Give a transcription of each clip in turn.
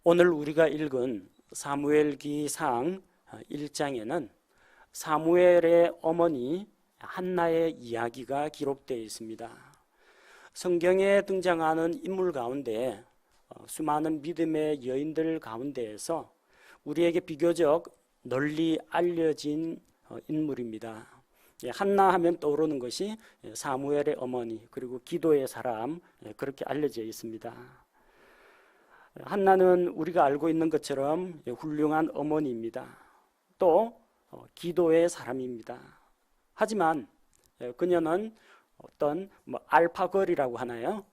오늘 우리가 읽은 사무엘기상 1장에는 사무엘의 어머니 한나의 이야기가 기록되어 있습니다. 성경에 등장하는 인물 가운데 수많은 믿음의 여인들 가운데에서 우리에게 비교적 널리 알려진 인물입니다. 한나 하면 떠오르는 것이 사무엘의 어머니 그리고 기도의 사람, 그렇게 알려져 있습니다. 한나는 우리가 알고 있는 것처럼 훌륭한 어머니입니다. 또 기도의 사람입니다. 하지만 그녀는 어떤 알파걸이라고 하나요?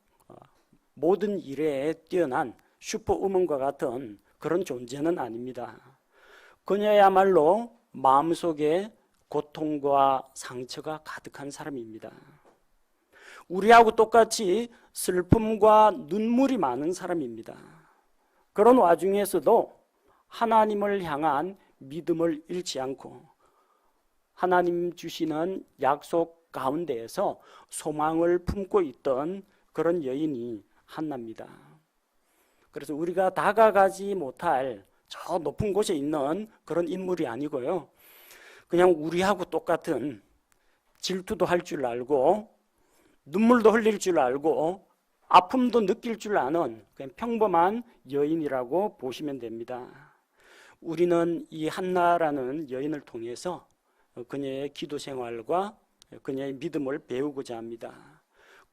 모든 일에 뛰어난 슈퍼우먼과 같은 그런 존재는 아닙니다. 그녀야말로 마음속에 고통과 상처가 가득한 사람입니다. 우리하고 똑같이 슬픔과 눈물이 많은 사람입니다. 그런 와중에서도 하나님을 향한 믿음을 잃지 않고 하나님 주시는 약속 가운데에서 소망을 품고 있던 그런 여인이 한나입니다. 그래서 우리가 다가가지 못할 저 높은 곳에 있는 그런 인물이 아니고요, 그냥 우리하고 똑같은 질투도 할 줄 알고 눈물도 흘릴 줄 알고 아픔도 느낄 줄 아는 그냥 평범한 여인이라고 보시면 됩니다. 우리는 이 한나라는 여인을 통해서 그녀의 기도 생활과 그녀의 믿음을 배우고자 합니다.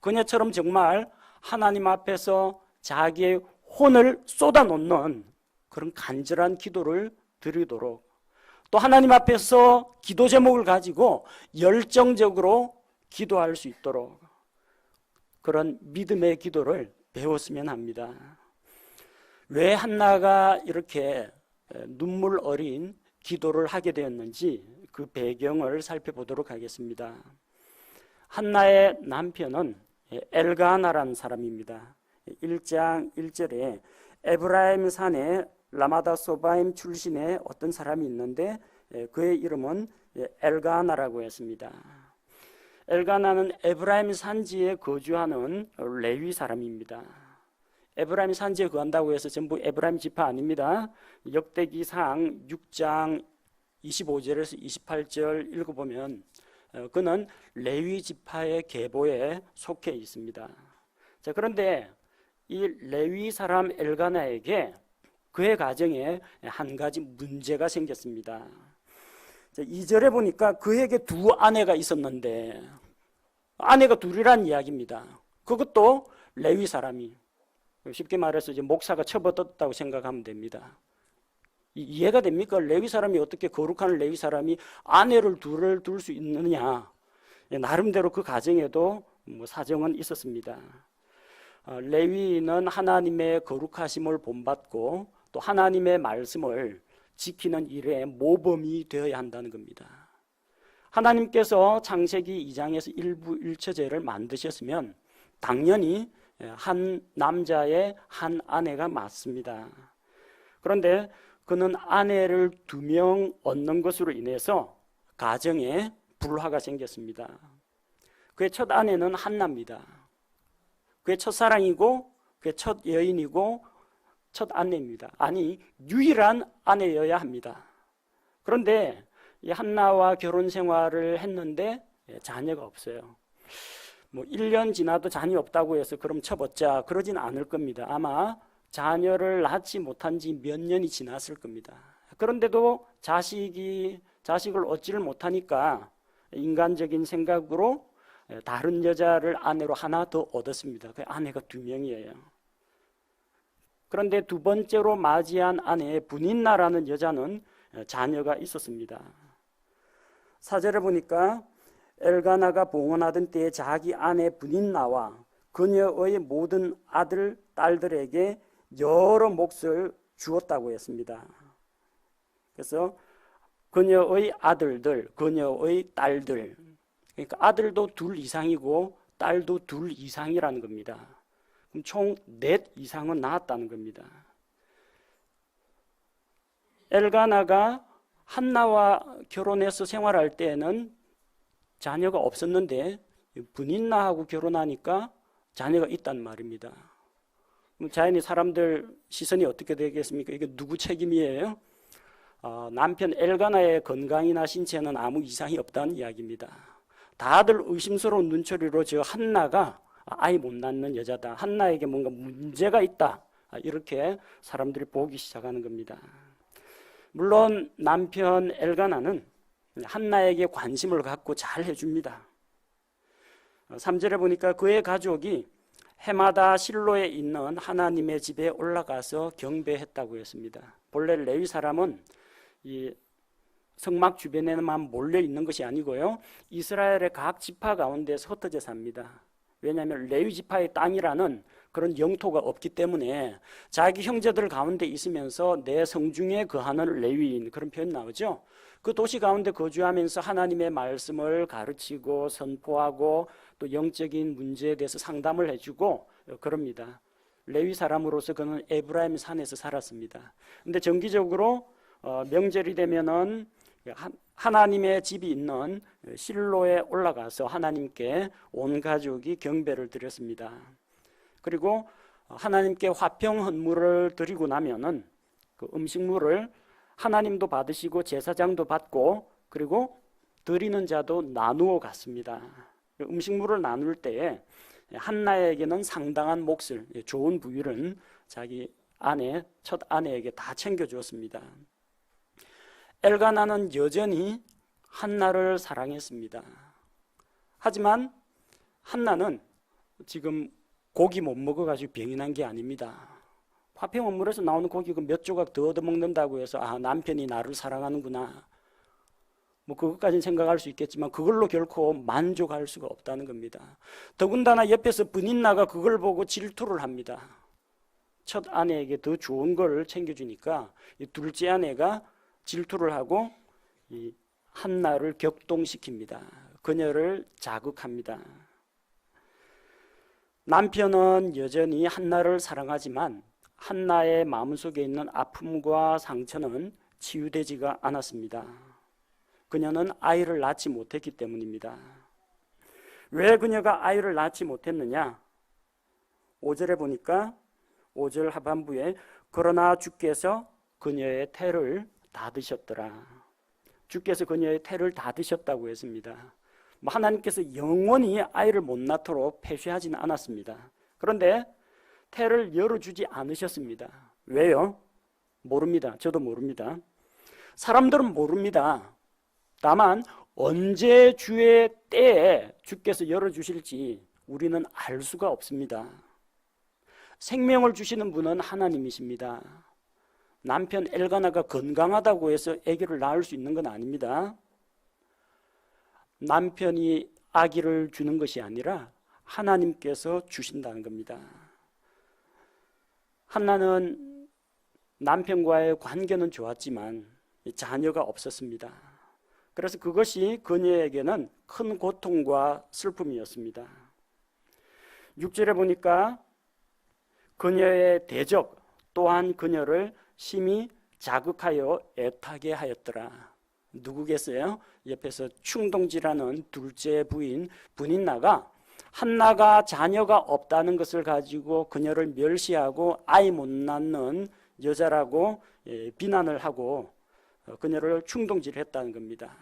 그녀처럼 정말 하나님 앞에서 자기의 혼을 쏟아놓는 그런 간절한 기도를 드리도록, 또 하나님 앞에서 기도 제목을 가지고 열정적으로 기도할 수 있도록 그런 믿음의 기도를 배웠으면 합니다. 왜 한나가 이렇게 눈물 어린 기도를 하게 되었는지 그 배경을 살펴보도록 하겠습니다. 한나의 남편은 엘가나라는 사람입니다. 1장 1절에 에브라임 산에 라마다 소바임 출신의 어떤 사람이 있는데 그의 이름은 엘가나라고 했습니다. 엘가나는 에브라임 산지에 거주하는 레위 사람입니다. 에브라임 산지에 거한다고 해서 전부 에브라임 지파 아닙니다. 역대기상 6장 25절에서 28절 읽어보면 그는 레위 지파의 계보에 속해 있습니다. 자, 그런데 이 레위 사람 엘가나에게 그의 가정에 한 가지 문제가 생겼습니다. 2절에 보니까 그에게 두 아내가 있었는데, 아내가 둘이란 이야기입니다. 그것도 레위 사람이, 쉽게 말해서 이제 목사가 쳐버렸다고 생각하면 됩니다. 이해가 됩니까? 레위 사람이 어떻게, 거룩한 레위 사람이 아내를 둘 수 있느냐. 나름대로 그 가정에도 사정은 있었습니다. 레위는 하나님의 거룩하심을 본받고 또 하나님의 말씀을 지키는 일에 모범이 되어야 한다는 겁니다. 하나님께서 창세기 2장에서 일부 일처제를 만드셨으면 당연히 한 남자의 한 아내가 맞습니다. 그런데 그는 아내를 2명 얻는 것으로 인해서 가정에 불화가 생겼습니다. 그의 첫 아내는 한나입니다. 그의 첫사랑이고 그의 첫 여인이고 첫 아내입니다. 아니, 유일한 아내여야 합니다. 그런데 이 한나와 결혼 생활을 했는데 자녀가 없어요. 1년 지나도 자녀 없다고 해서 그럼 쳐봤자 그러진 않을 겁니다. 아마 자녀를 낳지 못한 지 몇 년이 지났을 겁니다. 그런데도 자식을 얻지를 못하니까 인간적인 생각으로 다른 여자를 아내로 하나 더 얻었습니다. 그 아내가 2명이에요. 그런데 두 번째로 맞이한 아내 분인나라는 여자는 자녀가 있었습니다. 4절에 보니까 엘가나가 봉헌하던 때에 자기 아내 분인나와 그녀의 모든 아들, 딸들에게 여러 몫을 주었다고 했습니다. 그래서 그녀의 아들들, 그녀의 딸들, 그러니까 아들도 2 이상이고 딸도 2 이상이라는 겁니다. 그럼 총 4 이상은 낳았다는 겁니다. 엘가나가 한나와 결혼해서 생활할 때에는 자녀가 없었는데 분인나하고 결혼하니까 자녀가 있단 말입니다. 자연히 사람들 시선이 어떻게 되겠습니까? 이게 누구 책임이에요? 남편 엘가나의 건강이나 신체에는 아무 이상이 없다는 이야기입니다. 다들 의심스러운 눈초리로 저 한나가 아이 못 낳는 여자다, 한나에게 뭔가 문제가 있다, 이렇게 사람들이 보기 시작하는 겁니다. 물론 남편 엘가나는 한나에게 관심을 갖고 잘 해줍니다. 3절에 보니까 그의 가족이 해마다 실로에 있는 하나님의 집에 올라가서 경배했다고 했습니다. 본래 레위 사람은 이 성막 주변에만 몰려 있는 것이 아니고요, 이스라엘의 각 지파 가운데서 흩어져 삽니다. 왜냐하면 레위 지파의 땅이라는 그런 영토가 없기 때문에 자기 형제들 가운데 있으면서 내 성중에 거하는 레위인, 그런 표현 나오죠. 그 도시 가운데 거주하면서 하나님의 말씀을 가르치고 선포하고 또 영적인 문제에 대해서 상담을 해주고 그럽니다. 레위 사람으로서 그는 에브라임 산에서 살았습니다. 근데 정기적으로 명절이 되면은 하나님의 집이 있는 실로에 올라가서 하나님께 온 가족이 경배를 드렸습니다. 그리고 하나님께 화평 헌물을 드리고 나면은 그 음식물을 하나님도 받으시고 제사장도 받고 그리고 드리는 자도 나누어 갔습니다. 음식물을 나눌 때에 한나에게는 상당한 몫을, 좋은 부위를 자기 아내, 첫 아내에게 다 챙겨주었습니다. 엘가나는 여전히 한나를 사랑했습니다. 하지만 한나는 지금 고기 못 먹어가지고 병이 난 게 아닙니다. 화평 헌물에서 나오는 고기 몇 조각 더 얻어먹는다고 해서 남편이 나를 사랑하는구나, 뭐 그것까지는 생각할 수 있겠지만 그걸로 결코 만족할 수가 없다는 겁니다. 더군다나 옆에서 분인나가 그걸 보고 질투를 합니다. 첫 아내에게 더 좋은 걸 챙겨주니까 이 둘째 아내가 질투를 하고 이 한나를 격동시킵니다. 그녀를 자극합니다. 남편은 여전히 한나를 사랑하지만 한나의 마음속에 있는 아픔과 상처는 치유되지가 않았습니다. 그녀는 아이를 낳지 못했기 때문입니다. 왜 그녀가 아이를 낳지 못했느냐? 5절에 보니까 5절 하반부에 그러나 주께서 그녀의 태를 다 드셨더라. 주께서 그녀의 태를 다 드셨다고 했습니다. 하나님께서 영원히 아이를 못 낳도록 폐쇄하지는 않았습니다. 그런데 태를 열어주지 않으셨습니다. 왜요? 모릅니다. 저도 모릅니다. 사람들은 모릅니다. 다만 언제 주의 때에 주께서 열어주실지 우리는 알 수가 없습니다. 생명을 주시는 분은 하나님이십니다. 남편 엘가나가 건강하다고 해서 아기를 낳을 수 있는 건 아닙니다. 남편이 아기를 주는 것이 아니라 하나님께서 주신다는 겁니다. 한나는 남편과의 관계는 좋았지만 자녀가 없었습니다. 그래서 그것이 그녀에게는 큰 고통과 슬픔이었습니다. 6절에 보니까 그녀의 대적 또한 그녀를 심히 자극하여 애타게 하였더라. 누구겠어요? 옆에서 충동지라는 둘째 부인 분인나가 한나가 자녀가 없다는 것을 가지고 그녀를 멸시하고 아이 못 낳는 여자라고 비난을 하고 그녀를 충동질했다는 겁니다.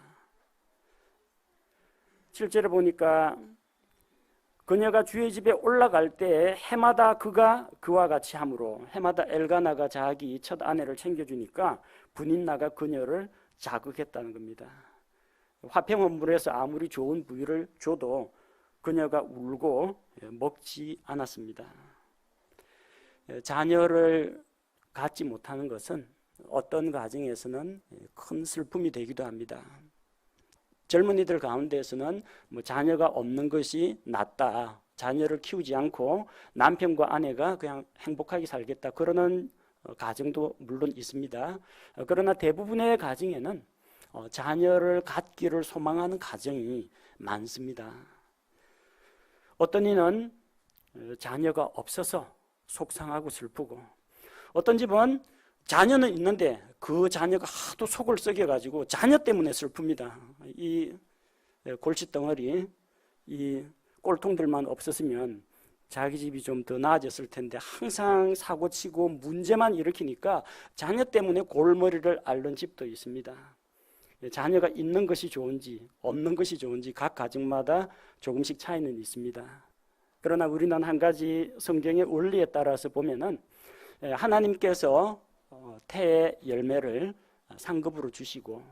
7절에 보니까 그녀가 주의 집에 올라갈 때 해마다 그가 그와 같이 함으로, 해마다 엘가나가 자기 첫 아내를 챙겨주니까 분인나가 그녀를 자극했다는 겁니다. 화평 헌물에서 아무리 좋은 부위를 줘도 그녀가 울고 먹지 않았습니다. 자녀를 갖지 못하는 것은 어떤 가정에서는 큰 슬픔이 되기도 합니다. 젊은이들 가운데에서는 자녀가 없는 것이 낫다, 자녀를 키우지 않고 남편과 아내가 그냥 행복하게 살겠다, 그러는 가정도 물론 있습니다. 그러나 대부분의 가정에는 자녀를 갖기를 소망하는 가정이 많습니다. 어떤 이는 자녀가 없어서 속상하고 슬프고, 어떤 집은 자녀는 있는데 그 자녀가 하도 속을 썩여가지고 자녀 때문에 슬픕니다. 이 골칫덩어리, 이 꼴통들만 없었으면 자기 집이 좀 더 나아졌을 텐데 항상 사고치고 문제만 일으키니까 자녀 때문에 골머리를 앓는 집도 있습니다. 자녀가 있는 것이 좋은지 없는 것이 좋은지 각 가정마다 조금씩 차이는 있습니다. 그러나 우리는 한 가지 성경의 원리에 따라서 보면은 하나님께서 태의 열매를 상급으로 주시고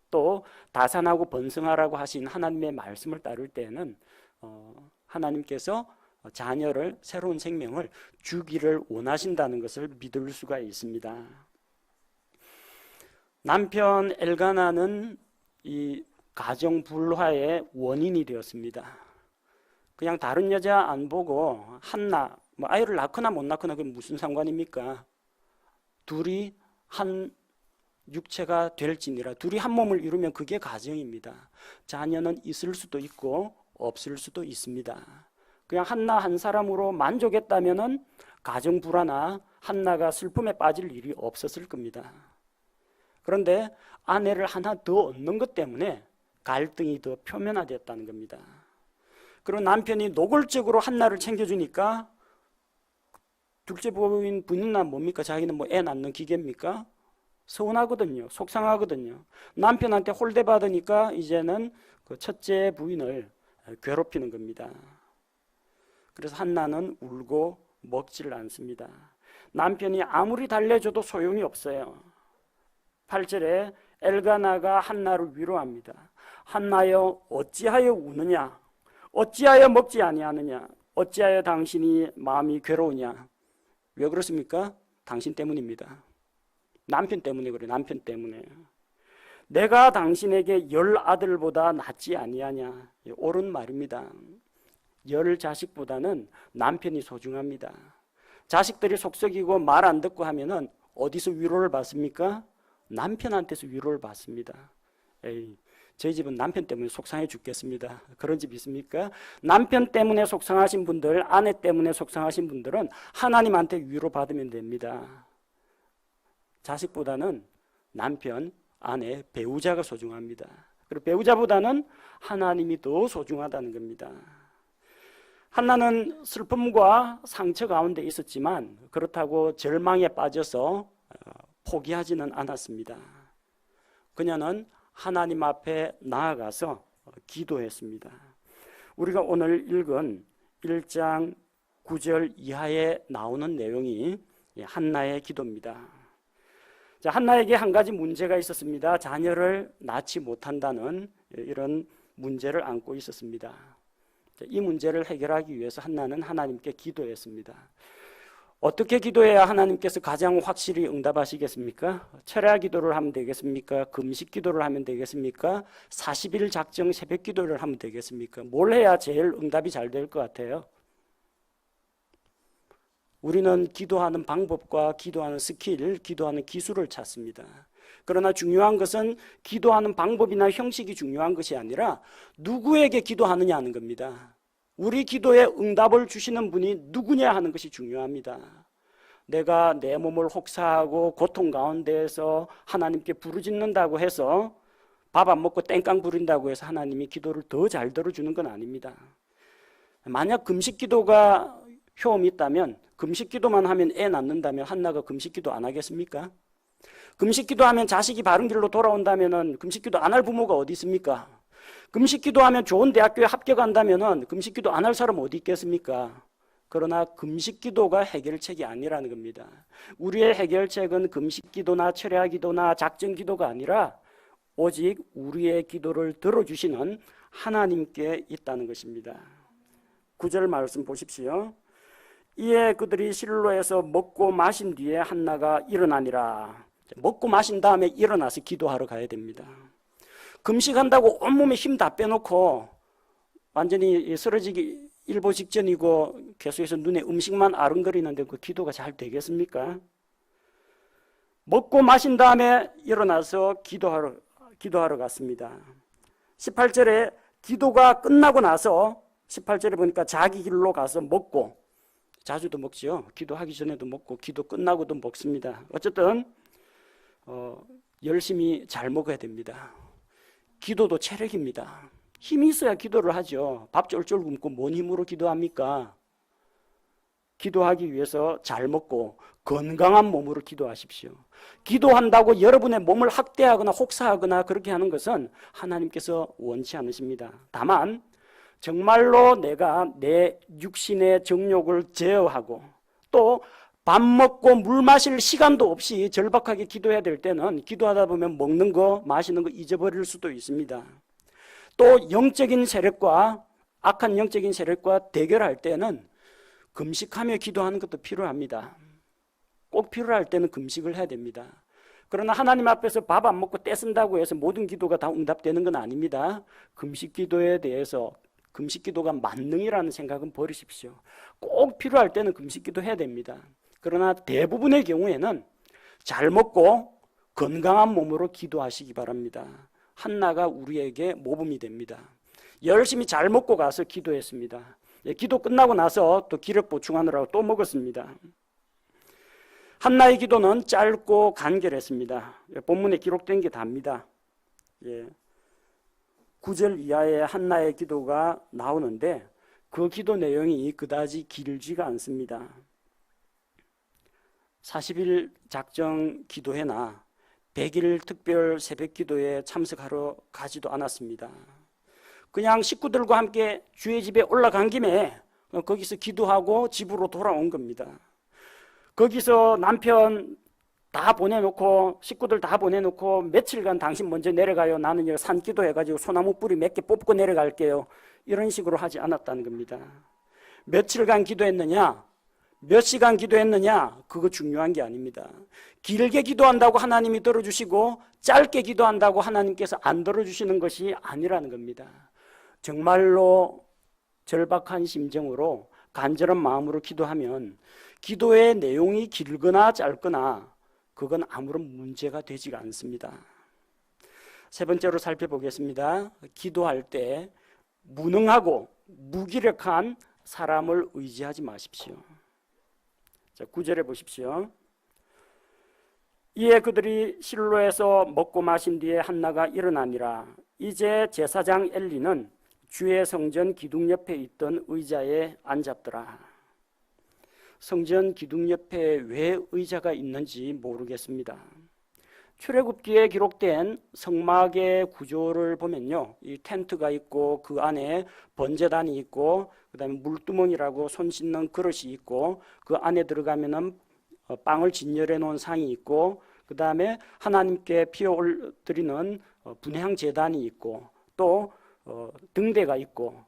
또 다산하고 번성하라고 하신 하나님의 말씀을 따를 때는 하나님께서 자녀를, 새로운 생명을 주기를 원하신다는 것을 믿을 수가 있습니다. 남편 엘가나는 이 가정 불화의 원인이 되었습니다. 그냥 다른 여자 안 보고 한나, 아이를 낳거나 못 낳거나 그게 무슨 상관입니까? 둘이 한 육체가 될지니라. 둘이 한 몸을 이루면 그게 가정입니다. 자녀는 있을 수도 있고 없을 수도 있습니다. 그냥 한나 한 사람으로 만족했다면은 가정 불화나 한나가 슬픔에 빠질 일이 없었을 겁니다. 그런데 아내를 하나 더 얻는 것 때문에 갈등이 더 표면화되었다는 겁니다. 그리고 남편이 노골적으로 한나를 챙겨주니까 둘째 부인 분이나 뭡니까? 자기는 뭐 애 낳는 기계입니까? 서운하거든요. 속상하거든요. 남편한테 홀대받으니까 이제는 그 첫째 부인을 괴롭히는 겁니다. 그래서 한나는 울고 먹지를 않습니다. 남편이 아무리 달래줘도 소용이 없어요. 8절에 엘가나가 한나를 위로합니다. 한나여 어찌하여 우느냐? 어찌하여 먹지 아니하느냐? 어찌하여 당신이 마음이 괴로우냐? 왜 그렇습니까? 당신 때문입니다. 남편 때문에 그래요. 남편 때문에. 내가 당신에게 10 아들보다 낫지 아니하냐? 옳은 말입니다. 10 자식보다는 남편이 소중합니다. 자식들이 속썩이고 말 안 듣고 하면은 어디서 위로를 받습니까? 남편한테서 위로를 받습니다. 에이, 저희 집은 남편 때문에 속상해 죽겠습니다. 그런 집 있습니까? 남편 때문에 속상하신 분들, 아내 때문에 속상하신 분들은 하나님한테 위로받으면 됩니다. 자식보다는 남편, 아내, 배우자가 소중합니다. 그리고 배우자보다는 하나님이 더 소중하다는 겁니다. 한나는 슬픔과 상처 가운데 있었지만 그렇다고 절망에 빠져서 포기하지는 않았습니다. 그녀는 하나님 앞에 나아가서 기도했습니다. 우리가 오늘 읽은 1장 9절 이하에 나오는 내용이 한나의 기도입니다. 자, 한나에게 한 가지 문제가 있었습니다. 자녀를 낳지 못한다는 이런 문제를 안고 있었습니다. 이 문제를 해결하기 위해서 한나는 하나님께 기도했습니다. 어떻게 기도해야 하나님께서 가장 확실히 응답하시겠습니까? 철야 기도를 하면 되겠습니까? 금식 기도를 하면 되겠습니까? 40일 작정 새벽 기도를 하면 되겠습니까? 뭘 해야 제일 응답이 잘 될 것 같아요? 우리는 기도하는 방법과 기도하는 스킬, 기도하는 기술을 찾습니다. 그러나 중요한 것은 기도하는 방법이나 형식이 중요한 것이 아니라 누구에게 기도하느냐 하는 겁니다. 우리 기도에 응답을 주시는 분이 누구냐 하는 것이 중요합니다. 내가 내 몸을 혹사하고 고통 가운데에서 하나님께 부르짖는다고 해서 밥 안 먹고 땡깡 부린다고 해서 하나님이 기도를 더 잘 들어주는 건 아닙니다. 만약 금식 기도가 효험이 있다면, 금식 기도만 하면 애 낳는다면 한나가 금식 기도 안 하겠습니까? 금식 기도하면 자식이 바른 길로 돌아온다면 금식 기도 안 할 부모가 어디 있습니까? 금식 기도하면 좋은 대학교에 합격한다면 금식 기도 안 할 사람 어디 있겠습니까? 그러나 금식 기도가 해결책이 아니라는 겁니다. 우리의 해결책은 금식 기도나 철야 기도나 작정 기도가 아니라 오직 우리의 기도를 들어주시는 하나님께 있다는 것입니다. 9절 말씀 보십시오. 이에 그들이 실로에서 먹고 마신 뒤에 한나가 일어나니라. 먹고 마신 다음에 일어나서 기도하러 가야 됩니다. 금식한다고 온몸에 힘 다 빼놓고 완전히 쓰러지기 일보 직전이고 계속해서 눈에 음식만 아른거리는데 그 기도가 잘 되겠습니까? 먹고 마신 다음에 일어나서 기도하러 갔습니다. 18절에 기도가 끝나고 나서 18절에 보니까 자기 길로 가서 먹고, 자주도 먹지요. 기도하기 전에도 먹고 기도 끝나고도 먹습니다. 어쨌든 열심히 잘 먹어야 됩니다. 기도도 체력입니다. 힘이 있어야 기도를 하죠. 밥 쫄쫄 굶고 뭔 힘으로 기도합니까? 기도하기 위해서 잘 먹고 건강한 몸으로 기도하십시오. 기도한다고 여러분의 몸을 학대하거나 혹사하거나 그렇게 하는 것은 하나님께서 원치 않으십니다. 다만 정말로 내가 내 육신의 정욕을 제어하고 또 밥 먹고 물 마실 시간도 없이 절박하게 기도해야 될 때는 기도하다 보면 먹는 거 마시는 거 잊어버릴 수도 있습니다. 또 영적인 세력과 악한 영적인 세력과 대결할 때는 금식하며 기도하는 것도 필요합니다. 꼭 필요할 때는 금식을 해야 됩니다. 그러나 하나님 앞에서 밥 안 먹고 떼쓴다고 해서 모든 기도가 다 응답되는 건 아닙니다. 금식 기도에 대해서 금식 기도가 만능이라는 생각은 버리십시오. 꼭 필요할 때는 금식 기도 해야 됩니다. 그러나 대부분의 경우에는 잘 먹고 건강한 몸으로 기도하시기 바랍니다. 한나가 우리에게 모범이 됩니다. 열심히 잘 먹고 가서 기도했습니다. 기도 끝나고 나서 또 기력 보충하느라고 또 먹었습니다. 한나의 기도는 짧고 간결했습니다. 본문에 기록된 게 답니다. 9절 이하의 한나의 기도가 나오는데 그 기도 내용이 그다지 길지가 않습니다. 40일 작정 기도회나 100일 특별 새벽 기도에 참석하러 가지도 않았습니다. 그냥 식구들과 함께 주의 집에 올라간 김에 거기서 기도하고 집으로 돌아온 겁니다. 거기서 남편 다 보내놓고 식구들 다 보내놓고 며칠간 당신 먼저 내려가요. 나는 산기도 해가지고 소나무 뿌리 몇 개 뽑고 내려갈게요. 이런 식으로 하지 않았다는 겁니다. 며칠간 기도했느냐? 몇 시간 기도했느냐? 그거 중요한 게 아닙니다. 길게 기도한다고 하나님이 들어주시고 짧게 기도한다고 하나님께서 안 들어주시는 것이 아니라는 겁니다. 정말로 절박한 심정으로 간절한 마음으로 기도하면 기도의 내용이 길거나 짧거나 그건 아무런 문제가 되지가 않습니다. 세 번째로 살펴보겠습니다. 기도할 때 무능하고 무기력한 사람을 의지하지 마십시오. 자, 9절에 보십시오. 이에 그들이 실로에서 먹고 마신 뒤에 한나가 일어나니라. 이제 제사장 엘리는 주의 성전 기둥 옆에 있던 의자에 앉았더라. 성전 기둥 옆에 왜 의자가 있는지 모르겠습니다. 출애굽기에 기록된 성막의 구조를 보면요, 이 텐트가 있고 그 안에 번제단이 있고 그다음에 물두멍이라고 손 씻는 그릇이 있고 그 안에 들어가면은 빵을 진열해 놓은 상이 있고 그다음에 하나님께 피어 드리는 분향 제단이 있고 또 등대가 있고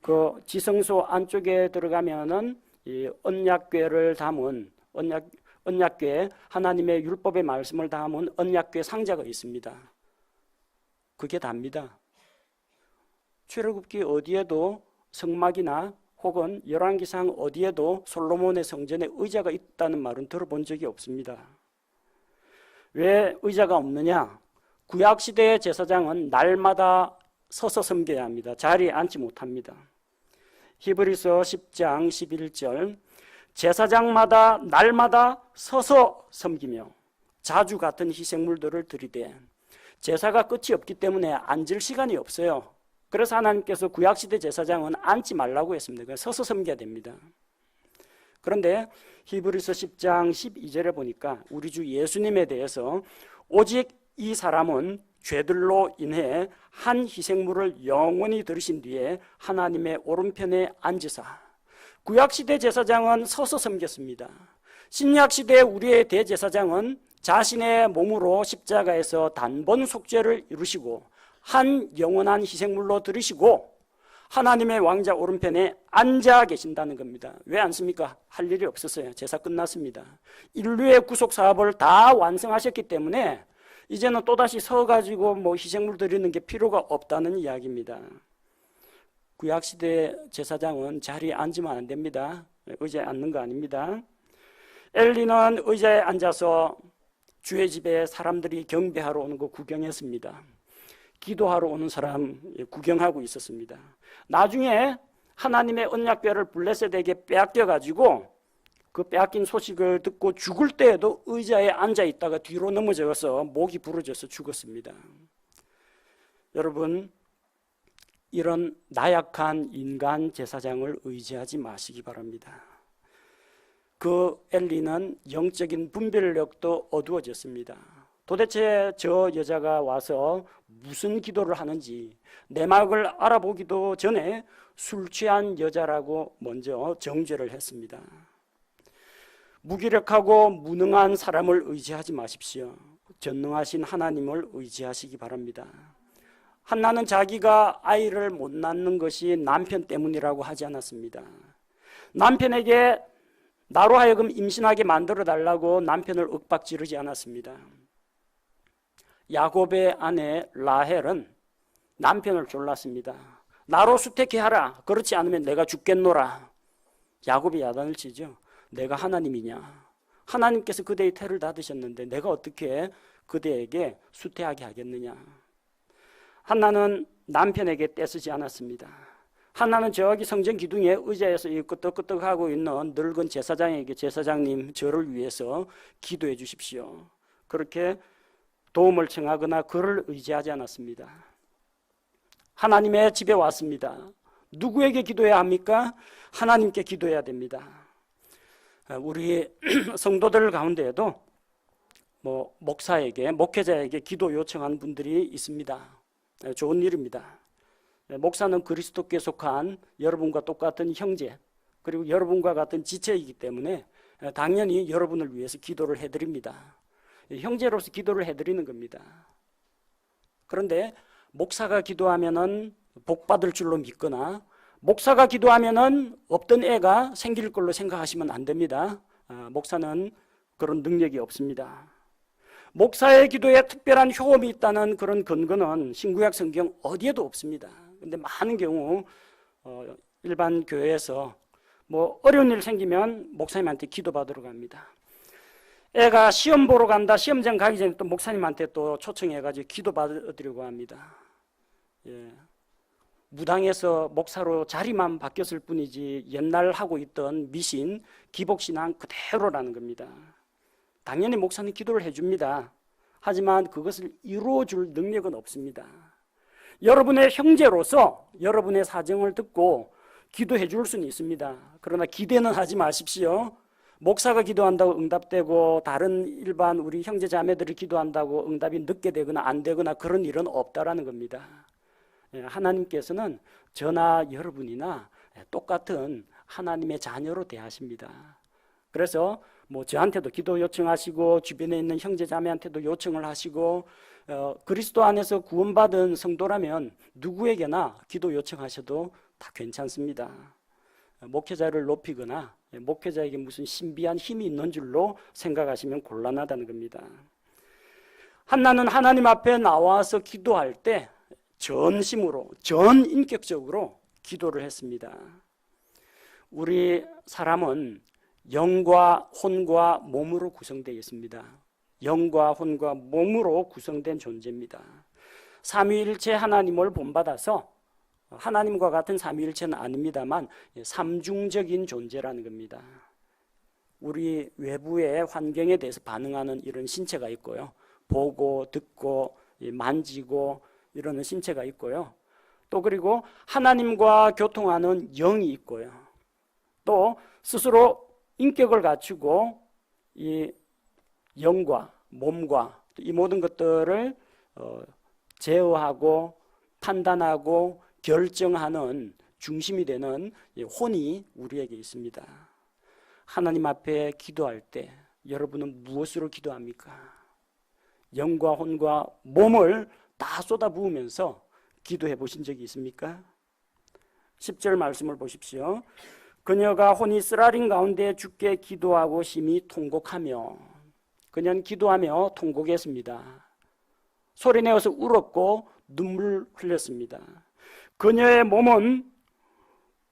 그 지성소 안쪽에 들어가면은 이 언약궤를 담은 언약궤 하나님의 율법의 말씀을 담은 언약궤 상자가 있습니다. 그게 답니다. 출애굽기 어디에도 성막이나 혹은 열왕기상 어디에도 솔로몬의 성전에 의자가 있다는 말은 들어본 적이 없습니다. 왜 의자가 없느냐? 구약시대의 제사장은 날마다 서서 섬겨야 합니다. 자리에 앉지 못합니다. 히브리서 10장 11절 제사장마다 날마다 서서 섬기며 자주 같은 희생물들을 드리되 제사가 끝이 없기 때문에 앉을 시간이 없어요. 그래서 하나님께서 구약시대 제사장은 앉지 말라고 했습니다. 서서 섬겨야 됩니다. 그런데 히브리서 10장 12절에 보니까 우리 주 예수님에 대해서 오직 이 사람은 죄들로 인해 한 희생물을 영원히 들으신 뒤에 하나님의 오른편에 앉으사. 구약시대 제사장은 서서 섬겼습니다. 신약시대 우리의 대제사장은 자신의 몸으로 십자가에서 단번 속죄를 이루시고 한 영원한 희생물로 들으시고 하나님의 왕자 오른편에 앉아 계신다는 겁니다. 왜 앉습니까? 할 일이 없었어요. 제사 끝났습니다. 인류의 구속 사업을 다 완성하셨기 때문에 이제는 또다시 서가지고 희생물 드리는 게 필요가 없다는 이야기입니다. 구약시대 제사장은 자리에 앉으면 안 됩니다. 의자에 앉는 거 아닙니다. 엘리는 의자에 앉아서 주의 집에 사람들이 경배하러 오는 거 구경했습니다. 기도하러 오는 사람 구경하고 있었습니다. 나중에 하나님의 언약궤를 블레셋에게 빼앗겨가지고 그 빼앗긴 소식을 듣고 죽을 때에도 의자에 앉아 있다가 뒤로 넘어져서 목이 부러져서 죽었습니다. 여러분, 이런 나약한 인간 제사장을 의지하지 마시기 바랍니다. 그 엘리는 영적인 분별력도 어두워졌습니다. 도대체 저 여자가 와서 무슨 기도를 하는지 내막을 알아보기도 전에 술 취한 여자라고 먼저 정죄를 했습니다. 무기력하고 무능한 사람을 의지하지 마십시오. 전능하신 하나님을 의지하시기 바랍니다. 한나는 자기가 아이를 못 낳는 것이 남편 때문이라고 하지 않았습니다. 남편에게 나로 하여금 임신하게 만들어 달라고 남편을 윽박지르지 않았습니다. 야곱의 아내 라헬은 남편을 졸랐습니다. 나로 수태케 하라. 그렇지 않으면 내가 죽겠노라. 야곱이 야단을 치죠. 내가 하나님이냐? 하나님께서 그대의 태를 닫으셨는데 내가 어떻게 그대에게 수태하게 하겠느냐? 한나는 남편에게 떼쓰지 않았습니다. 한나는 저기 성전 기둥에 의자에서 끄떡끄떡하고 있는 늙은 제사장에게 제사장님 저를 위해서 기도해 주십시오. 그렇게 도움을 청하거나 그를 의지하지 않았습니다. 하나님의 집에 왔습니다. 누구에게 기도해야 합니까? 하나님께 기도해야 됩니다. 우리 성도들 가운데에도 목사에게, 목회자에게 기도 요청한 분들이 있습니다. 좋은 일입니다. 목사는 그리스도께 속한 여러분과 똑같은 형제, 그리고 여러분과 같은 지체이기 때문에 당연히 여러분을 위해서 기도를 해드립니다. 형제로서 기도를 해드리는 겁니다. 그런데 목사가 기도하면은 복 받을 줄로 믿거나 목사가 기도하면은 없던 애가 생길 걸로 생각하시면 안 됩니다. 목사는 그런 능력이 없습니다. 목사의 기도에 특별한 효험이 있다는 그런 근거는 신구약 성경 어디에도 없습니다. 근데 많은 경우 일반 교회에서 어려운 일 생기면 목사님한테 기도받으러 갑니다. 애가 시험 보러 간다. 시험장 가기 전에 또 목사님한테 또 초청해가지고 기도받으려고 합니다. 예. 무당에서 목사로 자리만 바뀌었을 뿐이지 옛날 하고 있던 미신, 기복신앙 그대로라는 겁니다. 당연히 목사는 기도를 해줍니다. 하지만 그것을 이루어줄 능력은 없습니다. 여러분의 형제로서 여러분의 사정을 듣고 기도해 줄 수는 있습니다. 그러나 기대는 하지 마십시오. 목사가 기도한다고 응답되고 다른 일반 우리 형제 자매들이 기도한다고 응답이 늦게 되거나 안 되거나 그런 일은 없다라는 겁니다. 하나님께서는 저나 여러분이나 똑같은 하나님의 자녀로 대하십니다. 그래서 저한테도 기도 요청하시고 주변에 있는 형제 자매한테도 요청을 하시고 그리스도 안에서 구원받은 성도라면 누구에게나 기도 요청하셔도 다 괜찮습니다. 목회자를 높이거나 목회자에게 무슨 신비한 힘이 있는 줄로 생각하시면 곤란하다는 겁니다. 한나는 하나님 앞에 나와서 기도할 때 전심으로, 전인격적으로 기도를 했습니다. 우리 사람은 영과 혼과 몸으로 구성되어 있습니다. 영과 혼과 몸으로 구성된 존재입니다. 삼위일체 하나님을 본받아서 하나님과 같은 삼위일체는 아닙니다만 삼중적인 존재라는 겁니다. 우리 외부의 환경에 대해서 반응하는 이런 신체가 있고요. 보고 듣고 만지고 이러는 신체가 있고요. 또 그리고 하나님과 교통하는 영이 있고요. 또 스스로 인격을 갖추고 이 영과 몸과 이 모든 것들을 제어하고 판단하고 결정하는 중심이 되는 혼이 우리에게 있습니다. 하나님 앞에 기도할 때 여러분은 무엇으로 기도합니까? 영과 혼과 몸을 다 쏟아부으면서 기도해 보신 적이 있습니까? 10절 말씀을 보십시오. 그녀가 혼이 쓰라린 가운데 주께 기도하고 심히 통곡하며, 그녀는 기도하며 통곡했습니다. 소리내어서 울었고 눈물 흘렸습니다. 그녀의 몸은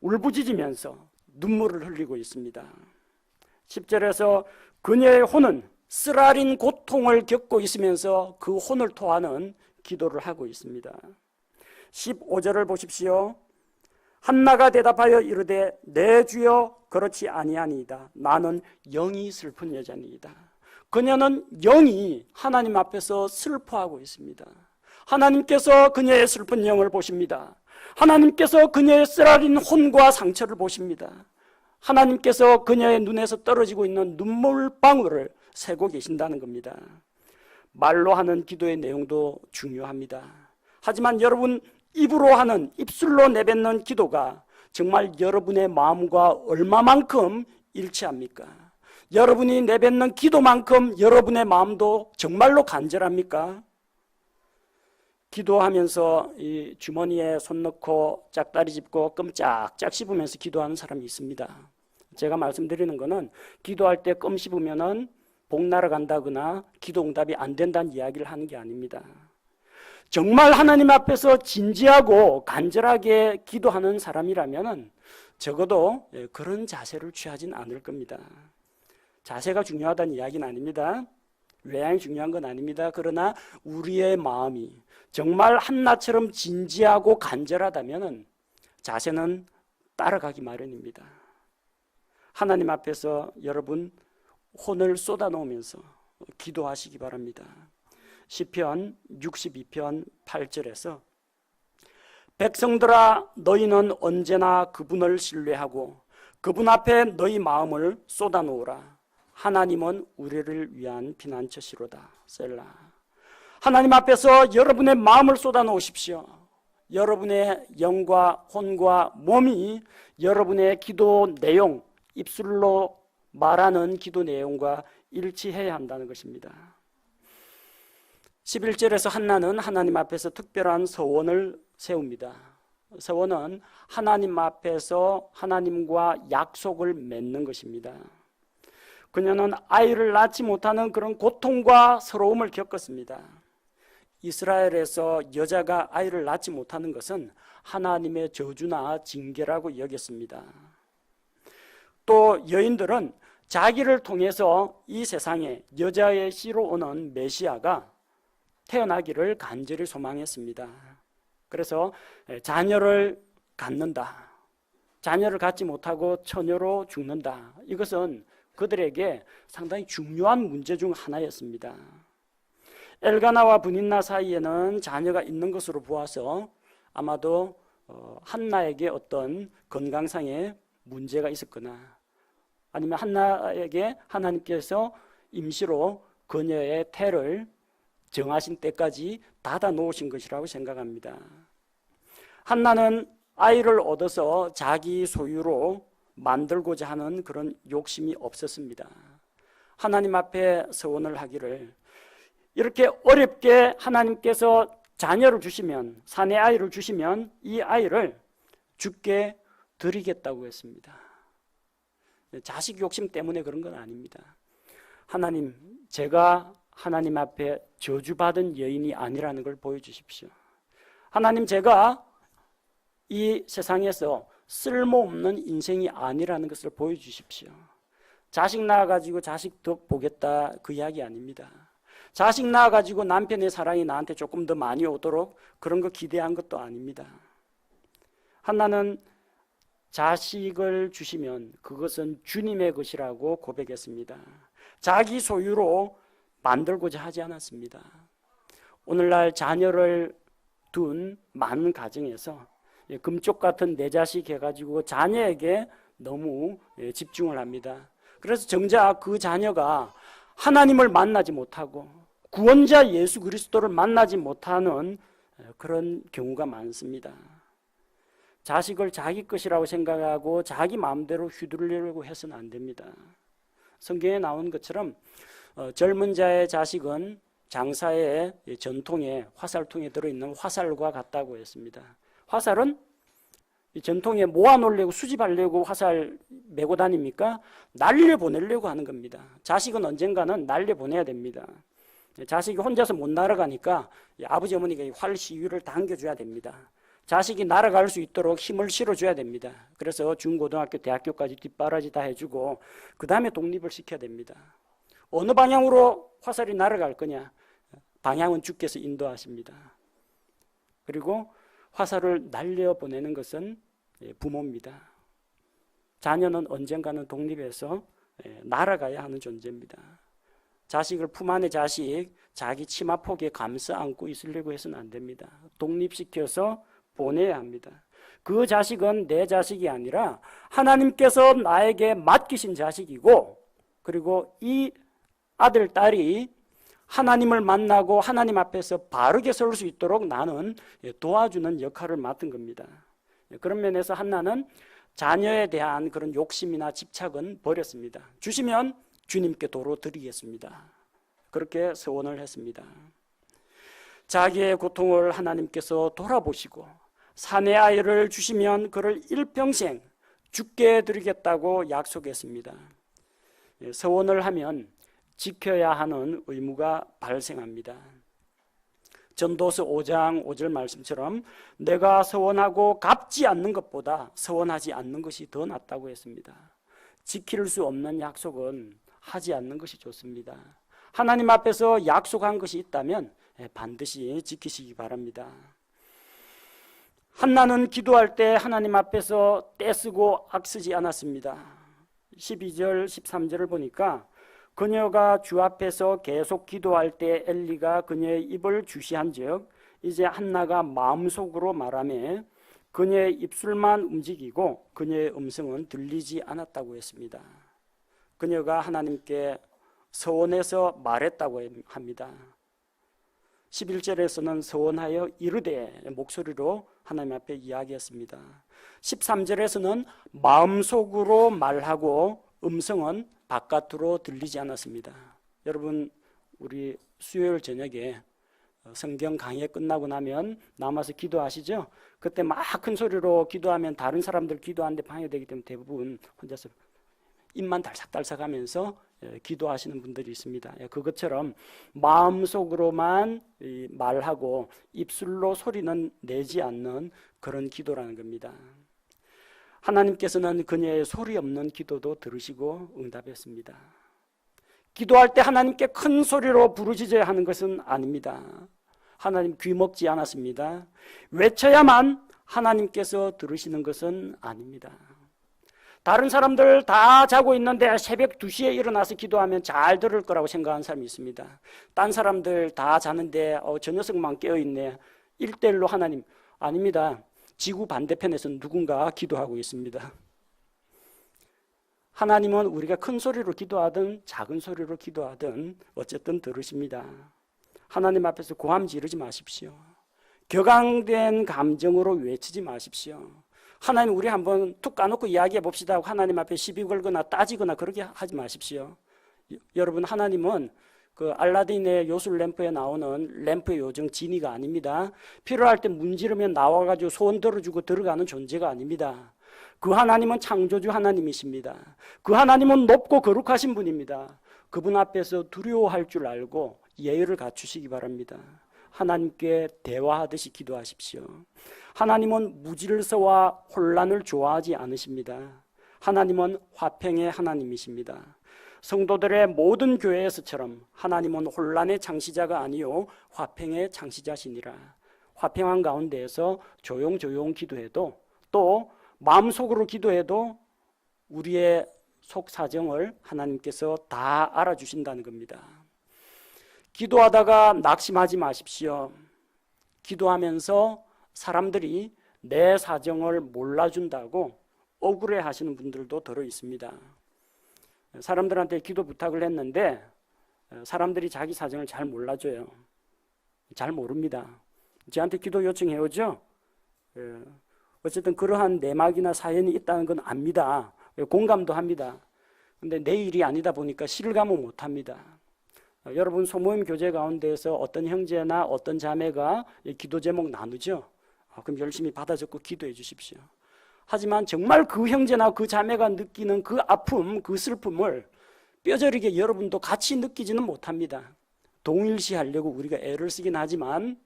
울부짖으면서 눈물을 흘리고 있습니다. 10절에서 그녀의 혼은 쓰라린 고통을 겪고 있으면서 그 혼을 토하는 기도를 하고 있습니다. 15절을 보십시오. 한나가 대답하여 이르되 내 주여 그렇지 아니하니이다. 나는 영이 슬픈 여자니이다. 그녀는 영이 하나님 앞에서 슬퍼하고 있습니다. 하나님께서 그녀의 슬픈 영을 보십니다. 하나님께서 그녀의 쓰라린 혼과 상처를 보십니다. 하나님께서 그녀의 눈에서 떨어지고 있는 눈물방울을 세고 계신다는 겁니다. 말로 하는 기도의 내용도 중요합니다. 하지만 여러분, 입으로 하는, 입술로 내뱉는 기도가 정말 여러분의 마음과 얼마만큼 일치합니까? 여러분이 내뱉는 기도만큼 여러분의 마음도 정말로 간절합니까? 기도하면서 이 주머니에 손 넣고 짝다리 짚고 끔짝짝 씹으면서 기도하는 사람이 있습니다. 제가 말씀드리는 거는 기도할 때 껌 씹으면은 복 날아간다거나 기도 응답이 안 된다는 이야기를 하는 게 아닙니다. 정말 하나님 앞에서 진지하고 간절하게 기도하는 사람이라면 적어도 그런 자세를 취하진 않을 겁니다. 자세가 중요하다는 이야기는 아닙니다. 외양이 중요한 건 아닙니다. 그러나 우리의 마음이 정말 한나처럼 진지하고 간절하다면 자세는 따라가기 마련입니다. 하나님 앞에서 여러분 혼을 쏟아놓으면서 기도하시기 바랍니다. 시편 62편 8절에서 백성들아 너희는 언제나 그분을 신뢰하고 그분 앞에 너희 마음을 쏟아놓으라. 하나님은 우리를 위한 피난처시로다. 셀라. 하나님 앞에서 여러분의 마음을 쏟아놓으십시오. 여러분의 영과 혼과 몸이 여러분의 기도 내용, 입술로 말하는 기도 내용과 일치해야 한다는 것입니다. 11절에서 한나는 하나님 앞에서 특별한 서원을 세웁니다. 서원은 하나님 앞에서 하나님과 약속을 맺는 것입니다. 그녀는 아이를 낳지 못하는 그런 고통과 서러움을 겪었습니다. 이스라엘에서 여자가 아이를 낳지 못하는 것은 하나님의 저주나 징계라고 여겼습니다. 또 여인들은 자기를 통해서 이 세상에 여자의 씨로 오는 메시아가 태어나기를 간절히 소망했습니다. 그래서 자녀를 갖는다, 자녀를 갖지 못하고 처녀로 죽는다, 이것은 그들에게 상당히 중요한 문제 중 하나였습니다. 엘가나와 브닌나 사이에는 자녀가 있는 것으로 보아서 아마도 한나에게 어떤 건강상의 문제가 있었거나 아니면 한나에게 하나님께서 임시로 그녀의 태를 정하신 때까지 닫아 놓으신 것이라고 생각합니다. 한나는 아이를 얻어서 자기 소유로 만들고자 하는 그런 욕심이 없었습니다. 하나님 앞에 서원을 하기를 이렇게 어렵게 하나님께서 자녀를 주시면, 사내 아이를 주시면 이 아이를 주께 드리겠다고 했습니다. 자식 욕심 때문에 그런 건 아닙니다. 하나님, 제가 하나님 앞에 저주받은 여인이 아니라는 걸 보여주십시오. 하나님, 제가 이 세상에서 쓸모없는 인생이 아니라는 것을 보여주십시오. 자식 낳아가지고 자식 덕 보겠다, 그 이야기 아닙니다. 자식 낳아가지고 남편의 사랑이 나한테 조금 더 많이 오도록 그런 거 기대한 것도 아닙니다. 한나는 자식을 주시면 그것은 주님의 것이라고 고백했습니다. 자기 소유로 만들고자 하지 않았습니다. 오늘날 자녀를 둔 많은 가정에서 금쪽 같은 내 자식 해가지고 자녀에게 너무 집중을 합니다. 그래서 정작 그 자녀가 하나님을 만나지 못하고 구원자 예수 그리스도를 만나지 못하는 그런 경우가 많습니다. 자식을 자기 것이라고 생각하고 자기 마음대로 휘두르려고 해서는 안 됩니다. 성경에 나온 것처럼 젊은 자의 자식은 장사의 전통에 화살통에 들어있는 화살과 같다고 했습니다. 화살은 전통에 모아놓으려고 수집하려고 화살 메고 다닙니까? 날려보내려고 하는 겁니다. 자식은 언젠가는 날려보내야 됩니다. 자식이 혼자서 못 날아가니까 아버지 어머니가 활 시위를 당겨줘야 됩니다. 자식이 날아갈 수 있도록 힘을 실어줘야 됩니다. 그래서 중고등학교, 대학교까지 뒷바라지 다 해주고 그 다음에 독립을 시켜야 됩니다. 어느 방향으로 화살이 날아갈 거냐? 방향은 주께서 인도하십니다. 그리고 화살을 날려보내는 것은 부모입니다. 자녀는 언젠가는 독립해서 날아가야 하는 존재입니다. 자식을 품 안에 자식, 자기 치마폭에 감싸 안고 있으려고 해서는 안 됩니다. 독립시켜서 보내야 합니다. 그 자식은 내 자식이 아니라 하나님께서 나에게 맡기신 자식이고, 그리고 이 아들, 딸이 하나님을 만나고 하나님 앞에서 바르게 설 수 있도록 나는 도와주는 역할을 맡은 겁니다. 그런 면에서 한나는 자녀에 대한 그런 욕심이나 집착은 버렸습니다. 주시면 주님께 도로 드리겠습니다. 그렇게 서원을 했습니다. 자기의 고통을 하나님께서 돌아보시고 사내 아이를 주시면 그를 일평생 죽게 드리겠다고 약속했습니다. 서원을 하면 지켜야 하는 의무가 발생합니다. 전도서 5장 5절 말씀처럼 내가 서원하고 갚지 않는 것보다 서원하지 않는 것이 더 낫다고 했습니다. 지킬 수 없는 약속은 하지 않는 것이 좋습니다. 하나님 앞에서 약속한 것이 있다면 반드시 지키시기 바랍니다. 한나는 기도할 때 하나님 앞에서 떼쓰고 악쓰지 않았습니다. 12절 13절을 보니까 그녀가 주 앞에서 계속 기도할 때 엘리가 그녀의 입을 주시한즉 이제 한나가 마음속으로 말하며 그녀의 입술만 움직이고 그녀의 음성은 들리지 않았다고 했습니다. 그녀가 하나님께 서원해서 말했다고 합니다. 11절에서는 서원하여 이르되 목소리로 하나님 앞에 이야기했습니다. 13절에서는 마음속으로 말하고 음성은 바깥으로 들리지 않았습니다. 여러분, 우리 수요일 저녁에 성경 강의 끝나고 나면 남아서 기도하시죠? 그때 막 큰 소리로 기도하면 다른 사람들 기도하는데 방해되기 때문에 대부분 혼자서 입만 달싹달싹 하면서 기도하시는 분들이 있습니다. 그것처럼 마음속으로만 말하고 입술로 소리는 내지 않는 그런 기도라는 겁니다. 하나님께서는 그녀의 소리 없는 기도도 들으시고 응답했습니다. 기도할 때 하나님께 큰 소리로 부르짖어야 하는 것은 아닙니다. 하나님 귀먹지 않았습니다. 외쳐야만 하나님께서 들으시는 것은 아닙니다. 다른 사람들 다 자고 있는데 새벽 2시에 일어나서 기도하면 잘 들을 거라고 생각하는 사람이 있습니다. 딴 사람들 다 자는데 저 녀석만 깨어있네. 1대1로 하나님, 아닙니다. 지구 반대편에서 누군가 기도하고 있습니다. 하나님은 우리가 큰 소리로 기도하든 작은 소리로 기도하든 어쨌든 들으십니다. 하나님 앞에서 고함 지르지 마십시오. 격앙된 감정으로 외치지 마십시오. 하나님, 우리 한번 툭 까놓고 이야기해 봅시다 하고 하나님 앞에 시비 걸거나 따지거나 그렇게 하지 마십시오. 여러분, 하나님은 그 알라딘의 요술 램프에 나오는 램프의 요정 지니가 아닙니다. 필요할 때 문지르면 나와가지고 소원 들어주고 들어가는 존재가 아닙니다. 그 하나님은 창조주 하나님이십니다. 그 하나님은 높고 거룩하신 분입니다. 그분 앞에서 두려워할 줄 알고 예의를 갖추시기 바랍니다. 하나님께 대화하듯이 기도하십시오. 하나님은 무질서와 혼란을 좋아하지 않으십니다. 하나님은 화평의 하나님이십니다. 성도들의 모든 교회에서처럼 하나님은 혼란의 창시자가 아니요 화평의 창시자시니라. 화평한 가운데에서 조용조용 기도해도 또 마음속으로 기도해도 우리의 속 사정을 하나님께서 다 알아주신다는 겁니다. 기도하다가 낙심하지 마십시오. 기도하면서 사람들이 내 사정을 몰라준다고 억울해 하시는 분들도 들어 있습니다. 사람들한테 기도 부탁을 했는데 사람들이 자기 사정을 잘 몰라줘요. 잘 모릅니다. 저한테 기도 요청해 오죠. 어쨌든 그러한 내막이나 사연이 있다는 건 압니다. 공감도 합니다. 근데 내 일이 아니다 보니까 실감을 못합니다. 여러분, 소모임 교제 가운데에서 어떤 형제나 어떤 자매가 기도 제목 나누죠. 그럼 열심히 받아 적고 기도해 주십시오. 하지만 정말 그 형제나 그 자매가 느끼는 그 아픔, 그 슬픔을 뼈저리게 여러분도 같이 느끼지는 못합니다. 동일시하려고 우리가 애를 쓰긴 하지만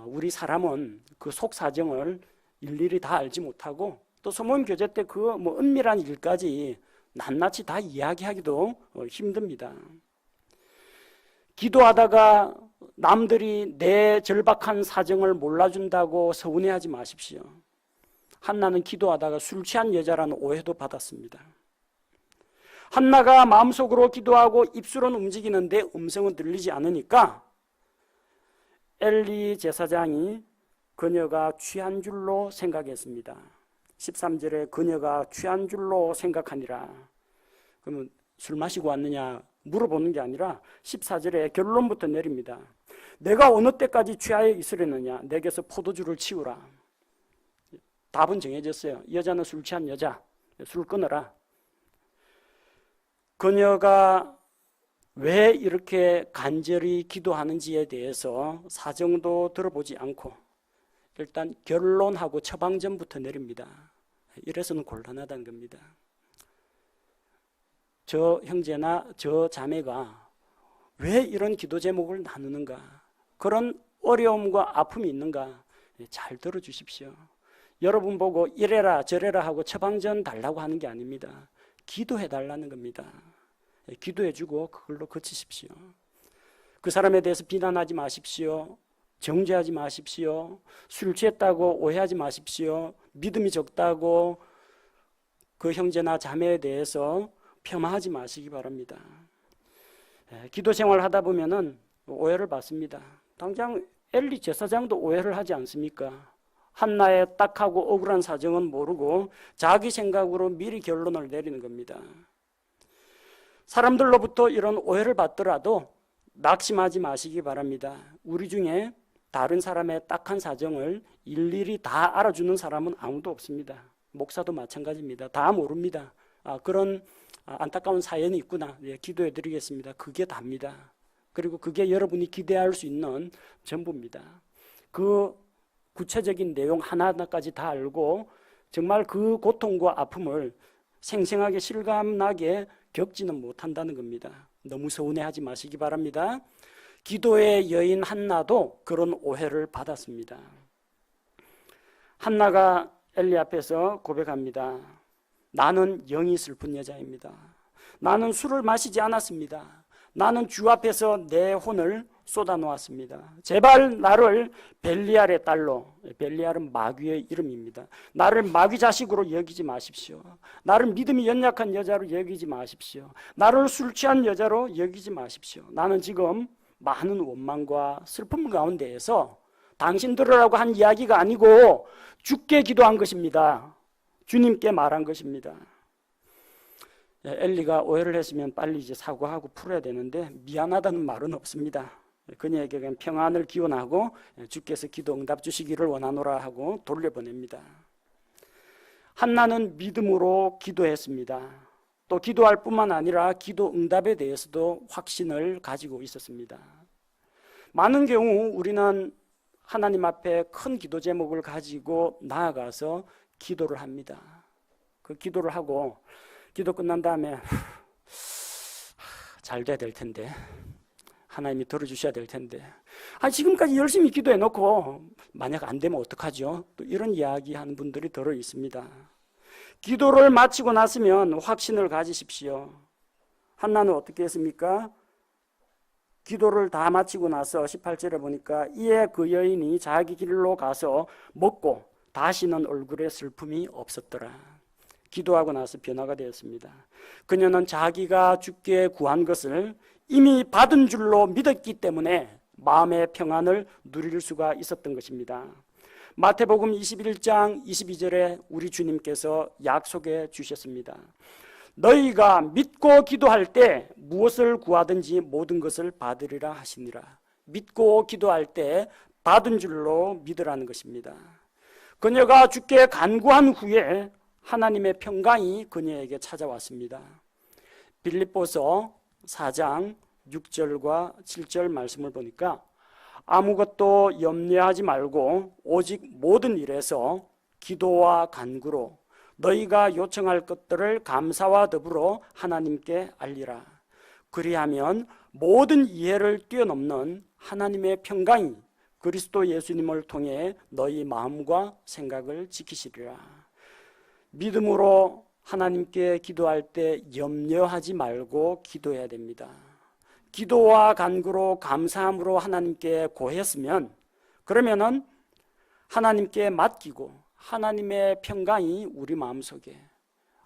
우리 사람은 그 속 사정을 일일이 다 알지 못하고 또 소모임 교제 때 그 은밀한 일까지 낱낱이 다 이야기하기도 힘듭니다. 기도하다가 남들이 내 절박한 사정을 몰라준다고 서운해하지 마십시오. 한나는 기도하다가 술 취한 여자라는 오해도 받았습니다. 한나가 마음속으로 기도하고 입술은 움직이는데 음성은 들리지 않으니까 엘리 제사장이 그녀가 취한 줄로 생각했습니다. 13절에 그녀가 취한 줄로 생각하니라. 그러면 술 마시고 왔느냐 물어보는 게 아니라 14절에 결론부터 내립니다. 내가 어느 때까지 취하여 있으려느냐, 내게서 포도주를 치우라. 답은 정해졌어요. 여자는 술 취한 여자, 술 끊어라. 그녀가 왜 이렇게 간절히 기도하는지에 대해서 사정도 들어보지 않고 일단 결론하고 처방전부터 내립니다. 이래서는 곤란하다는 겁니다. 저 형제나 저 자매가 왜 이런 기도 제목을 나누는가, 그런 어려움과 아픔이 있는가 잘 들어주십시오. 여러분 보고 이래라 저래라 하고 처방전 달라고 하는 게 아닙니다. 기도해 달라는 겁니다. 기도해주고 그걸로 그치십시오. 그 사람에 대해서 비난하지 마십시오. 정죄하지 마십시오. 술 취했다고 오해하지 마십시오. 믿음이 적다고 그 형제나 자매에 대해서 폄하하지 마시기 바랍니다. 기도 생활 하다 보면은 오해를 받습니다. 당장 엘리 제사장도 오해를 하지 않습니까? 한나의 딱하고 억울한 사정은 모르고 자기 생각으로 미리 결론을 내리는 겁니다. 사람들로부터 이런 오해를 받더라도 낙심하지 마시기 바랍니다. 우리 중에 다른 사람의 딱한 사정을 일일이 다 알아주는 사람은 아무도 없습니다. 목사도 마찬가지입니다. 다 모릅니다. 그런 안타까운 사연이 있구나. 기도해 드리겠습니다. 그게 답니다. 그리고 그게 여러분이 기대할 수 있는 전부입니다. 그 구체적인 내용 하나하나까지 다 알고 정말 그 고통과 아픔을 생생하게 실감나게 겪지는 못한다는 겁니다. 너무 서운해하지 마시기 바랍니다. 기도의 여인 한나도 그런 오해를 받았습니다. 한나가 엘리 앞에서 고백합니다. 나는 영이 슬픈 여자입니다. 나는 술을 마시지 않았습니다. 나는 주 앞에서 내 혼을 쏟아놓았습니다. 제발 나를 벨리알의 딸로, 벨리알은 마귀의 이름입니다. 나를 마귀 자식으로 여기지 마십시오. 나를 믿음이 연약한 여자로 여기지 마십시오. 나를 술 취한 여자로 여기지 마십시오. 나는 지금 많은 원망과 슬픔 가운데에서 당신 들으라고 한 이야기가 아니고 주께 기도한 것입니다. 주님께 말한 것입니다. 엘리가 오해를 했으면 빨리 이제 사과하고 풀어야 되는데 미안하다는 말은 없습니다. 그녀에게 그냥 평안을 기원하고 주께서 기도 응답 주시기를 원하노라 하고 돌려보냅니다. 한나는 믿음으로 기도했습니다. 또 기도할 뿐만 아니라 기도 응답에 대해서도 확신을 가지고 있었습니다. 많은 경우 우리는 하나님 앞에 큰 기도 제목을 가지고 나아가서 기도를 합니다. 그 기도를 하고 기도 끝난 다음에 잘 돼야 될 텐데, 하나님이 들어주셔야 될 텐데, 지금까지 열심히 기도해놓고 만약 안 되면 어떡하죠? 또 이런 이야기하는 분들이 들어 있습니다. 기도를 마치고 났으면 확신을 가지십시오. 한나는 어떻게 했습니까? 기도를 다 마치고 나서 18절에 보니까 이에 그 여인이 자기 길로 가서 먹고 다시는 얼굴에 슬픔이 없었더라. 기도하고 나서 변화가 되었습니다. 그녀는 자기가 주께 구한 것을 이미 받은 줄로 믿었기 때문에 마음의 평안을 누릴 수가 있었던 것입니다. 마태복음 21장 22절에 우리 주님께서 약속해 주셨습니다. 너희가 믿고 기도할 때 무엇을 구하든지 모든 것을 받으리라 하시니라. 믿고 기도할 때 받은 줄로 믿으라는 것입니다. 그녀가 주께 간구한 후에 하나님의 평강이 그녀에게 찾아왔습니다. 빌립보서 4장 6절과 7절 말씀을 보니까 아무것도 염려하지 말고 오직 모든 일에서 기도와 간구로 너희가 요청할 것들을 감사와 더불어 하나님께 알리라. 그리하면 모든 이해를 뛰어넘는 하나님의 평강이 그리스도 예수님을 통해 너희 마음과 생각을 지키시리라. 믿음으로 하나님께 기도할 때 염려하지 말고 기도해야 됩니다. 기도와 간구로 감사함으로 하나님께 고했으면 그러면은 하나님께 맡기고 하나님의 평강이 우리 마음속에,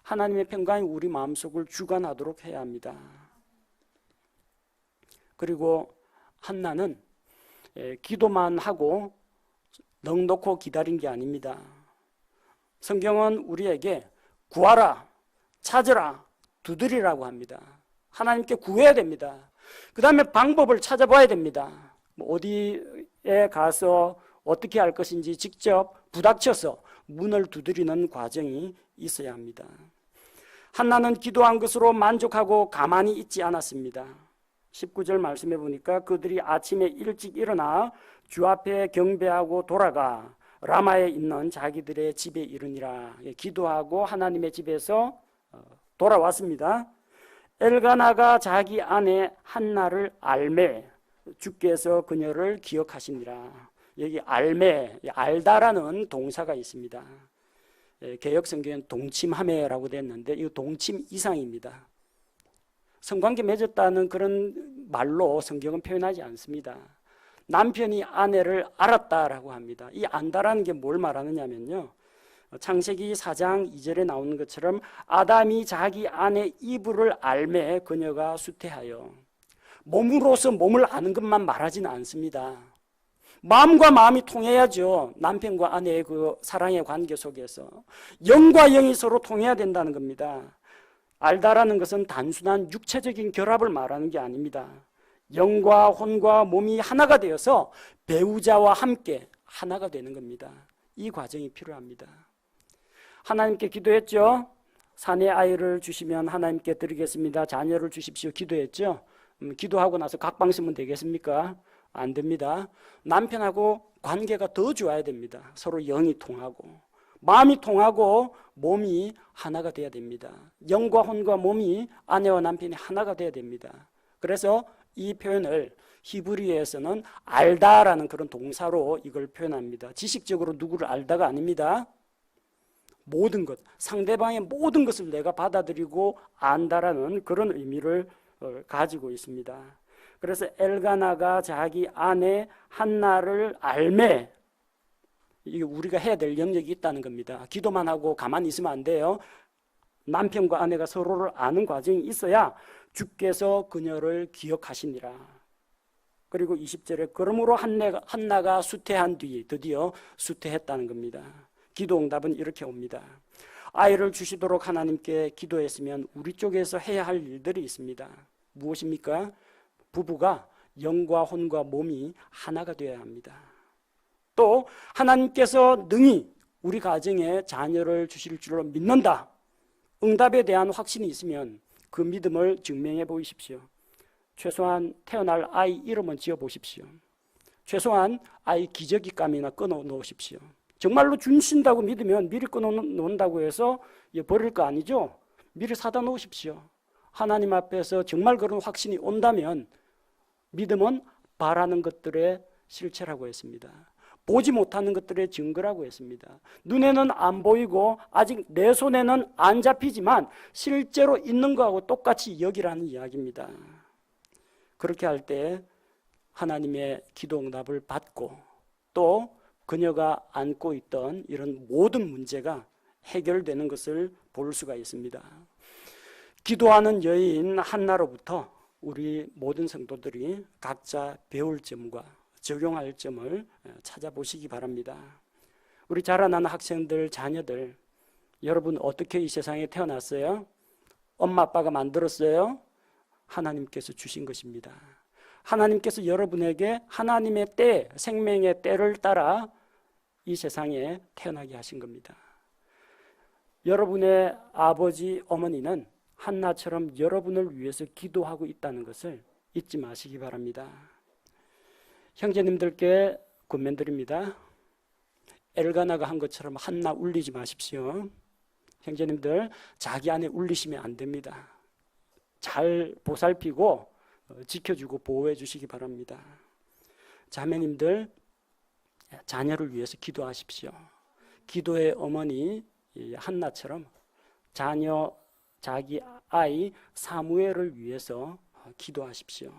하나님의 평강이 우리 마음속을 주관하도록 해야 합니다. 그리고 한나는 기도만 하고 넋 놓고 기다린 게 아닙니다. 성경은 우리에게 구하라, 찾으라, 두드리라고 합니다. 하나님께 구해야 됩니다. 그 다음에 방법을 찾아봐야 됩니다. 어디에 가서 어떻게 할 것인지 직접 부닥쳐서 문을 두드리는 과정이 있어야 합니다. 한나는 기도한 것으로 만족하고 가만히 있지 않았습니다. 19절 말씀해 보니까 그들이 아침에 일찍 일어나 주 앞에 경배하고 돌아가 라마에 있는 자기들의 집에 이르니라. 기도하고 하나님의 집에서 돌아왔습니다. 엘가나가 자기 아내 한나를 알매, 주께서 그녀를 기억하시니라. 여기 알매, 알다라는 동사가 있습니다. 개역 성경은 동침하매라고 됐는데 이 동침 이상입니다. 성관계 맺었다는 그런 말로 성경은 표현하지 않습니다. 남편이 아내를 알았다라고 합니다. 이 안다라는 게 뭘 말하느냐면요, 창세기 4장 2절에 나오는 것처럼 아담이 자기 아내 이브를 알매 그녀가 수태하여. 몸으로서 몸을 아는 것만 말하지는 않습니다. 마음과 마음이 통해야죠. 남편과 아내의 그 사랑의 관계 속에서 영과 영이 서로 통해야 된다는 겁니다. 알다라는 것은 단순한 육체적인 결합을 말하는 게 아닙니다. 영과 혼과 몸이 하나가 되어서 배우자와 함께 하나가 되는 겁니다. 이 과정이 필요합니다. 하나님께 기도했죠. 사내 아이를 주시면 하나님께 드리겠습니다. 자녀를 주십시오. 기도했죠. 기도하고 나서 각방 쓰면 되겠습니까? 안 됩니다. 남편하고 관계가 더 좋아야 됩니다. 서로 영이 통하고 마음이 통하고 몸이 하나가 돼야 됩니다. 영과 혼과 몸이 아내와 남편이 하나가 돼야 됩니다. 그래서 이 표현을 히브리어에서는 알다라는 그런 동사로 이걸 표현합니다. 지식적으로 누구를 알다가 아닙니다. 모든 것, 상대방의 모든 것을 내가 받아들이고 안다라는 그런 의미를 가지고 있습니다. 그래서 엘가나가 자기 아내 한나를 알매, 이게 우리가 해야 될 영역이 있다는 겁니다. 기도만 하고 가만히 있으면 안 돼요. 남편과 아내가 서로를 아는 과정이 있어야 주께서 그녀를 기억하시니라. 그리고 20절에 그러므로 한나가 수태한 뒤에 드디어 수태했다는 겁니다. 기도 응답은 이렇게 옵니다. 아이를 주시도록 하나님께 기도했으면 우리 쪽에서 해야 할 일들이 있습니다. 무엇입니까? 부부가 영과 혼과 몸이 하나가 되어야 합니다. 또 하나님께서 능히 우리 가정에 자녀를 주실 줄로 믿는다. 응답에 대한 확신이 있으면 그 믿음을 증명해 보이십시오. 최소한 태어날 아이 이름은 지어 보십시오. 최소한 아이 기저귀감이나 끊어 놓으십시오. 정말로 주신다고 믿으면 미리 끊어 놓는다고 해서 버릴 거 아니죠? 미리 사다 놓으십시오. 하나님 앞에서 정말 그런 확신이 온다면 믿음은 바라는 것들의 실체라고 했습니다. 보지 못하는 것들의 증거라고 했습니다. 눈에는 안 보이고 아직 내 손에는 안 잡히지만 실제로 있는 거하고 똑같이 여기라는 이야기입니다. 그렇게 할 때 하나님의 기도 응답을 받고 또 그녀가 안고 있던 이런 모든 문제가 해결되는 것을 볼 수가 있습니다. 기도하는 여인 한나로부터 우리 모든 성도들이 각자 배울 점과 적용할 점을 찾아보시기 바랍니다. 우리 자라나는 학생들, 자녀들, 여러분 어떻게 이 세상에 태어났어요? 엄마 아빠가 만들었어요? 하나님께서 주신 것입니다. 하나님께서 여러분에게 하나님의 때, 생명의 때를 따라 이 세상에 태어나게 하신 겁니다. 여러분의 아버지, 어머니는 한나처럼 여러분을 위해서 기도하고 있다는 것을 잊지 마시기 바랍니다. 형제님들께 권면드립니다. 엘가나가 한 것처럼 한나 울리지 마십시오. 형제님들 자기 안에 울리시면 안 됩니다. 잘 보살피고 지켜주고 보호해 주시기 바랍니다. 자매님들 자녀를 위해서 기도하십시오. 기도의 어머니 한나처럼 자녀, 자기 아이 사무엘을 위해서 기도하십시오.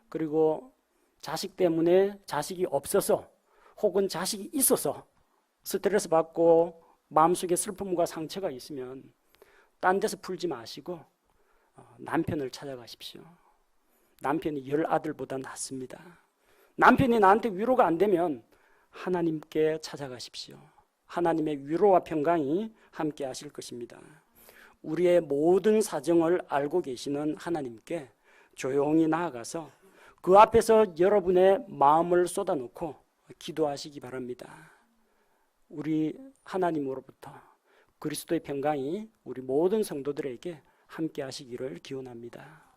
그리고 자식 때문에 자식이 없어서 혹은 자식이 있어서 스트레스 받고 마음속에 슬픔과 상처가 있으면 딴 데서 풀지 마시고 남편을 찾아가십시오. 남편이 10 아들보다 낫습니다. 남편이 나한테 위로가 안 되면 하나님께 찾아가십시오. 하나님의 위로와 평강이 함께 하실 것입니다. 우리의 모든 사정을 알고 계시는 하나님께 조용히 나아가서 그 앞에서 여러분의 마음을 쏟아놓고 기도하시기 바랍니다. 우리 하나님으로부터 그리스도의 평강이 우리 모든 성도들에게 함께 하시기를 기원합니다.